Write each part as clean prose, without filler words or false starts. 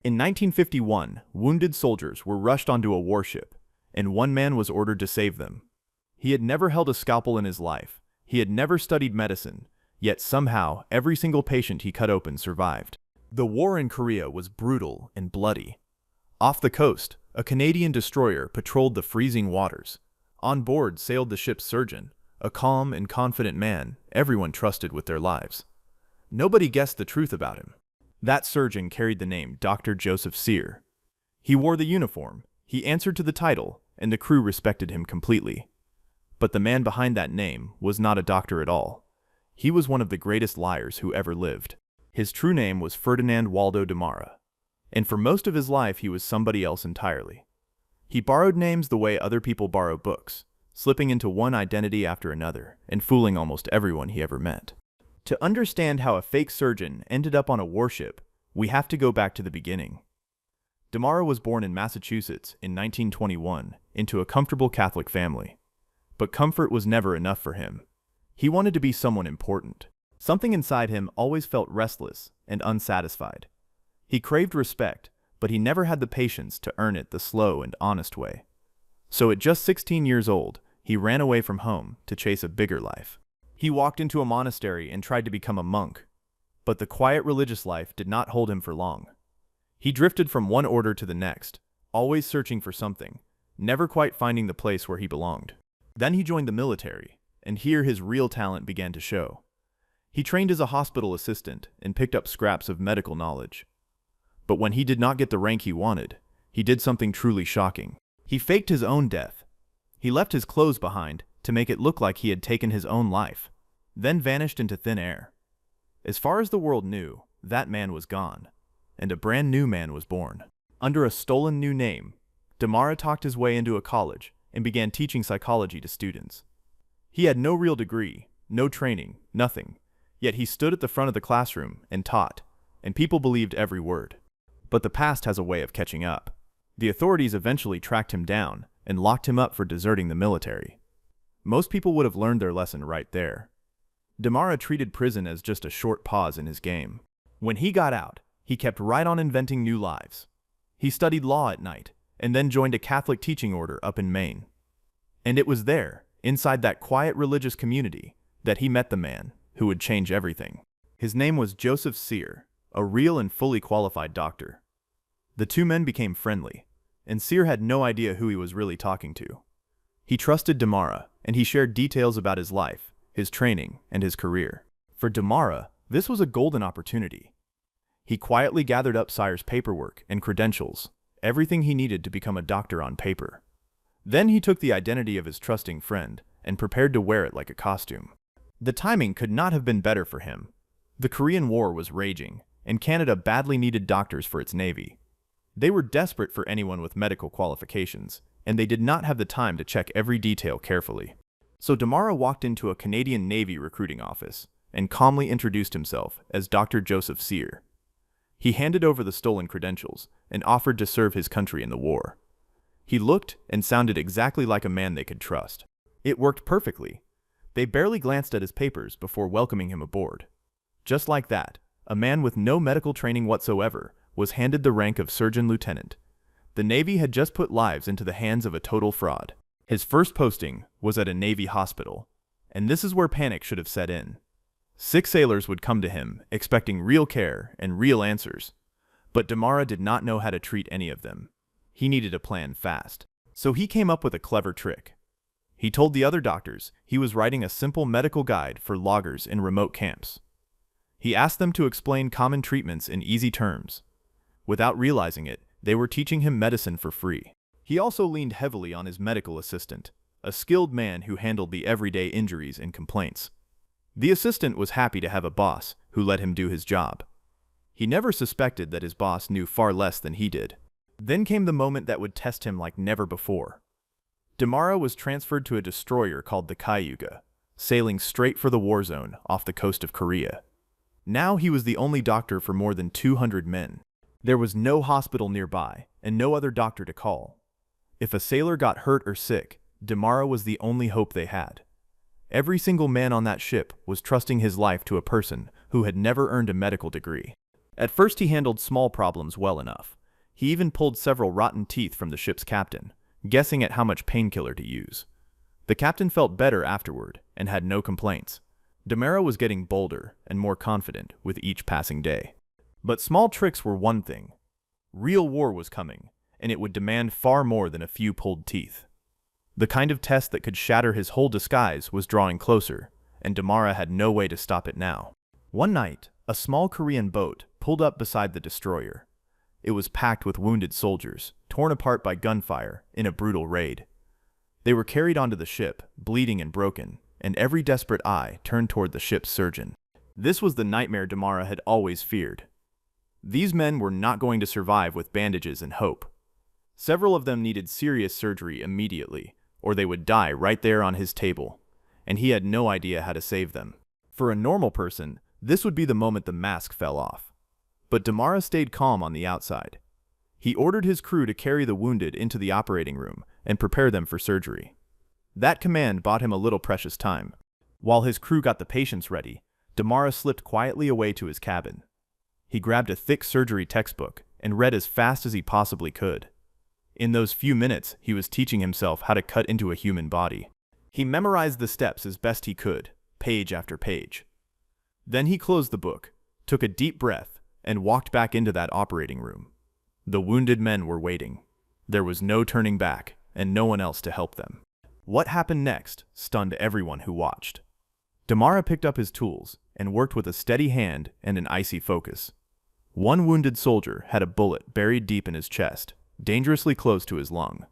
In 1951, wounded soldiers were rushed onto a warship, and one man was ordered to save them. He had never held a scalpel in his life. He had never studied medicine, yet somehow every single patient he cut open survived. The war in Korea was brutal and bloody. Off the coast, a Canadian destroyer patrolled the freezing waters. On board sailed the ship's surgeon, a calm and confident man everyone trusted with their lives. Nobody guessed the truth about him. That surgeon carried the name Dr. Joseph Sear. He wore the uniform, he answered to the title, and the crew respected him completely. But the man behind that name was not a doctor at all. He was one of the greatest liars who ever lived. His true name was Ferdinand Waldo Demara, and for most of his life he was somebody else entirely. He borrowed names the way other people borrow books, slipping into one identity after another and fooling almost everyone he ever met. To understand how a fake surgeon ended up on a warship, we have to go back to the beginning. Demara was born in Massachusetts in 1921 into a comfortable Catholic family. But comfort was never enough for him. He wanted to be someone important. Something inside him always felt restless and unsatisfied. He craved respect, but he never had the patience to earn it the slow and honest way. So at just 16 years old, he ran away from home to chase a bigger life. He walked into a monastery and tried to become a monk, but the quiet religious life did not hold him for long. He drifted from one order to the next, always searching for something, never quite finding the place where he belonged. Then he joined the military, and here his real talent began to show. He trained as a hospital assistant and picked up scraps of medical knowledge. But when he did not get the rank he wanted, he did something truly shocking. He faked his own death. He left his clothes behind to make it look like he had taken his own life, then vanished into thin air. As far as the world knew, that man was gone, and a brand new man was born. Under a stolen new name, Demara talked his way into a college and began teaching psychology to students. He had no real degree, no training, nothing, yet he stood at the front of the classroom and taught, and people believed every word. But the past has a way of catching up. The authorities eventually tracked him down and locked him up for deserting the military. Most people would have learned their lesson right there. Demara treated prison as just a short pause in his game. When he got out, he kept right on inventing new lives. He studied law at night, and then joined a Catholic teaching order up in Maine. And it was there, inside that quiet religious community, that he met the man who would change everything. His name was Joseph Sear, a real and fully qualified doctor. The two men became friendly, and Sear had no idea who he was really talking to. He trusted Demara, and he shared details about his life, his training, and his career. For Demara, this was a golden opportunity. He quietly gathered up Sear's paperwork and credentials, everything he needed to become a doctor on paper. Then he took the identity of his trusting friend and prepared to wear it like a costume. The timing could not have been better for him. The Korean War was raging, and Canada badly needed doctors for its navy. They were desperate for anyone with medical qualifications, and they did not have the time to check every detail carefully. So Demara walked into a Canadian Navy recruiting office and calmly introduced himself as Dr. Joseph Sear. He handed over the stolen credentials and offered to serve his country in the war. He looked and sounded exactly like a man they could trust. It worked perfectly. They barely glanced at his papers before welcoming him aboard. Just like that, a man with no medical training whatsoever was handed the rank of surgeon lieutenant. The Navy had just put lives into the hands of a total fraud. His first posting was at a Navy hospital, and this is where panic should have set in. 6 sailors would come to him, expecting real care and real answers. But Demara did not know how to treat any of them. He needed a plan fast. So he came up with a clever trick. He told the other doctors he was writing a simple medical guide for loggers in remote camps. He asked them to explain common treatments in easy terms. Without realizing it, they were teaching him medicine for free. He also leaned heavily on his medical assistant, a skilled man who handled the everyday injuries and complaints. The assistant was happy to have a boss who let him do his job. He never suspected that his boss knew far less than he did. Then came the moment that would test him like never before. Demara was transferred to a destroyer called the Cayuga, sailing straight for the war zone off the coast of Korea. Now he was the only doctor for more than 200 men. There was no hospital nearby and no other doctor to call. If a sailor got hurt or sick, Demara was the only hope they had. Every single man on that ship was trusting his life to a person who had never earned a medical degree. At first he handled small problems well enough. He even pulled several rotten teeth from the ship's captain, guessing at how much painkiller to use. The captain felt better afterward and had no complaints. Demara was getting bolder and more confident with each passing day. But small tricks were one thing. Real war was coming, and it would demand far more than a few pulled teeth. The kind of test that could shatter his whole disguise was drawing closer, and Demara had no way to stop it now. One night, a small Korean boat pulled up beside the destroyer. It was packed with wounded soldiers, torn apart by gunfire in a brutal raid. They were carried onto the ship, bleeding and broken, and every desperate eye turned toward the ship's surgeon. This was the nightmare Demara had always feared. These men were not going to survive with bandages and hope. Several of them needed serious surgery immediately, or they would die right there on his table, and he had no idea how to save them. For a normal person, this would be the moment the mask fell off. But Demara stayed calm on the outside. He ordered his crew to carry the wounded into the operating room and prepare them for surgery. That command bought him a little precious time. While his crew got the patients ready, Demara slipped quietly away to his cabin. He grabbed a thick surgery textbook and read as fast as he possibly could. In those few minutes, he was teaching himself how to cut into a human body. He memorized the steps as best he could, page after page. Then he closed the book, took a deep breath, and walked back into that operating room. The wounded men were waiting. There was no turning back, and no one else to help them. What happened next stunned everyone who watched. Demara picked up his tools and worked with a steady hand and an icy focus. One wounded soldier had a bullet buried deep in his chest, dangerously close to his lung.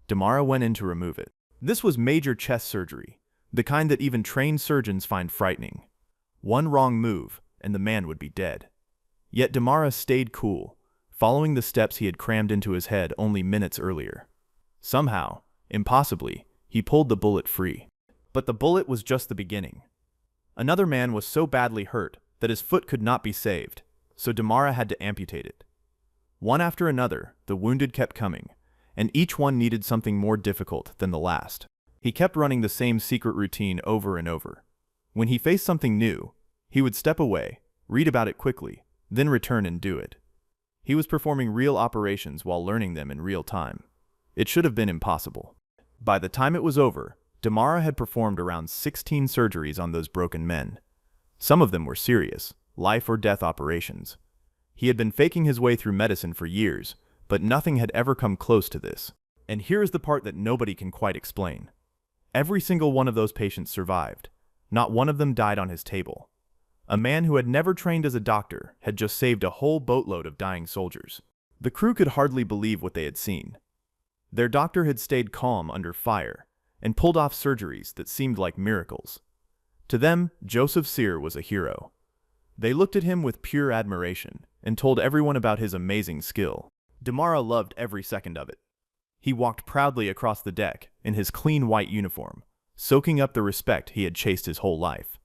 Demara went in to remove it. This was major chest surgery, the kind that even trained surgeons find frightening. One wrong move, and the man would be dead. Yet Demara stayed cool, following the steps he had crammed into his head only minutes earlier. Somehow, impossibly, he pulled the bullet free. But the bullet was just the beginning. Another man was so badly hurt that his foot could not be saved, so Demara had to amputate it. One after another, the wounded kept coming, and each one needed something more difficult than the last. He kept running the same secret routine over and over. When he faced something new, he would step away, read about it quickly, then return and do it. He was performing real operations while learning them in real time. It should have been impossible. By the time it was over, Demara had performed around 16 surgeries on those broken men. Some of them were serious, life or death operations. He had been faking his way through medicine for years, but nothing had ever come close to this. And here is the part that nobody can quite explain. Every single one of those patients survived. Not one of them died on his table. A man who had never trained as a doctor had just saved a whole boatload of dying soldiers. The crew could hardly believe what they had seen. Their doctor had stayed calm under fire and pulled off surgeries that seemed like miracles. To them, Joseph Sear was a hero. They looked at him with pure admiration and told everyone about his amazing skill. Demara loved every second of it. He walked proudly across the deck in his clean white uniform, soaking up the respect he had chased his whole life.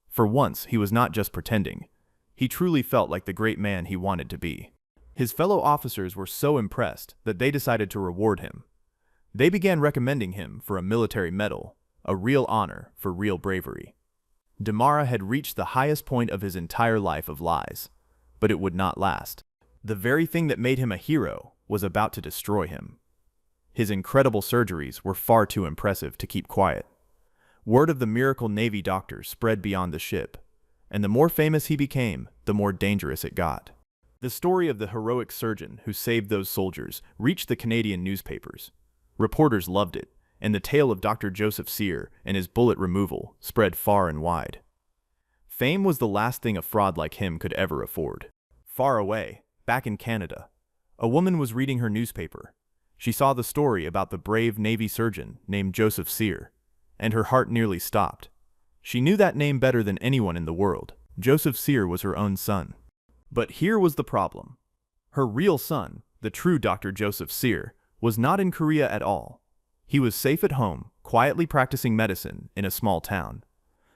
For once, he was not just pretending. He truly felt like the great man he wanted to be. His fellow officers were so impressed that they decided to reward him. They began recommending him for a military medal, a real honor for real bravery. Demara had reached the highest point of his entire life of lies, but it would not last. The very thing that made him a hero was about to destroy him. His incredible surgeries were far too impressive to keep quiet. Word of the miracle Navy doctor spread beyond the ship, and the more famous he became, the more dangerous it got. The story of the heroic surgeon who saved those soldiers reached the Canadian newspapers. Reporters loved it, and the tale of Dr. Joseph Sear and his bullet removal spread far and wide. Fame was the last thing a fraud like him could ever afford. Far away, back in Canada, a woman was reading her newspaper. She saw the story about the brave Navy surgeon named Joseph Sear, and her heart nearly stopped. She knew that name better than anyone in the world. Joseph Sear was her own son. But here was the problem. Her real son, the true Dr. Joseph Sear, was not in Korea at all. He was safe at home, quietly practicing medicine in a small town.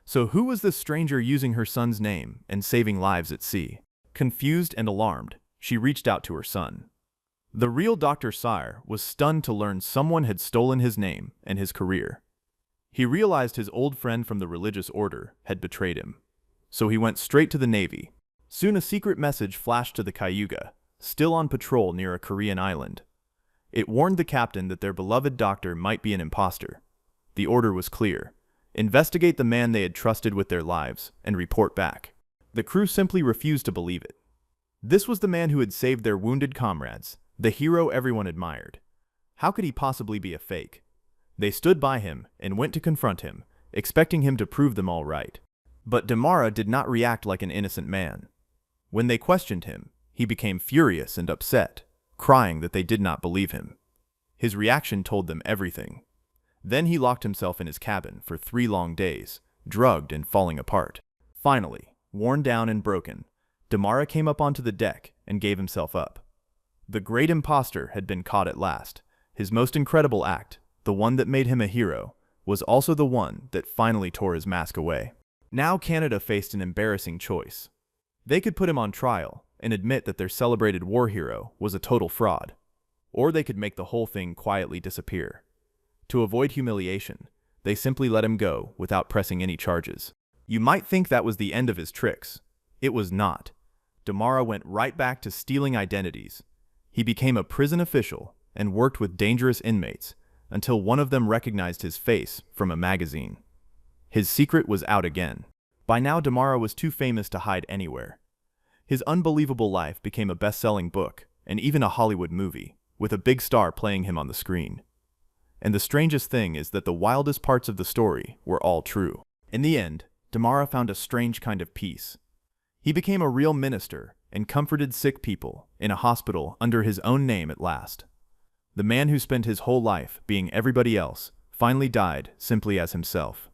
So who was this stranger using her son's name and saving lives at sea? Confused and alarmed, she reached out to her son. The real Dr. Sear was stunned to learn someone had stolen his name and his career. He realized his old friend from the religious order had betrayed him. So he went straight to the Navy. Soon a secret message flashed to the Cayuga, still on patrol near a Korean island. It warned the captain that their beloved doctor might be an impostor. The order was clear: investigate the man they had trusted with their lives and report back. The crew simply refused to believe it. This was the man who had saved their wounded comrades, the hero everyone admired. How could he possibly be a fake? They stood by him and went to confront him, expecting him to prove them all right. But Demara did not react like an innocent man. When they questioned him, he became furious and upset, crying that they did not believe him. His reaction told them everything. Then he locked himself in his cabin for 3 long days, drugged and falling apart. Finally, worn down and broken, Demara came up onto the deck and gave himself up. The Great Impostor had been caught at last. His most incredible act, the one that made him a hero, was also the one that finally tore his mask away. Now Canada faced an embarrassing choice. They could put him on trial and admit that their celebrated war hero was a total fraud, or they could make the whole thing quietly disappear. To avoid humiliation, they simply let him go without pressing any charges. You might think that was the end of his tricks. It was not. Demara went right back to stealing identities. He became a prison official and worked with dangerous inmates until one of them recognized his face from a magazine. His secret was out again. By now, Demara was too famous to hide anywhere. His unbelievable life became a best-selling book and even a Hollywood movie, with a big star playing him on the screen. And the strangest thing is that the wildest parts of the story were all true. In the end, Demara found a strange kind of peace. He became a real minister and comforted sick people in a hospital under his own name at last. The man who spent his whole life being everybody else finally died simply as himself.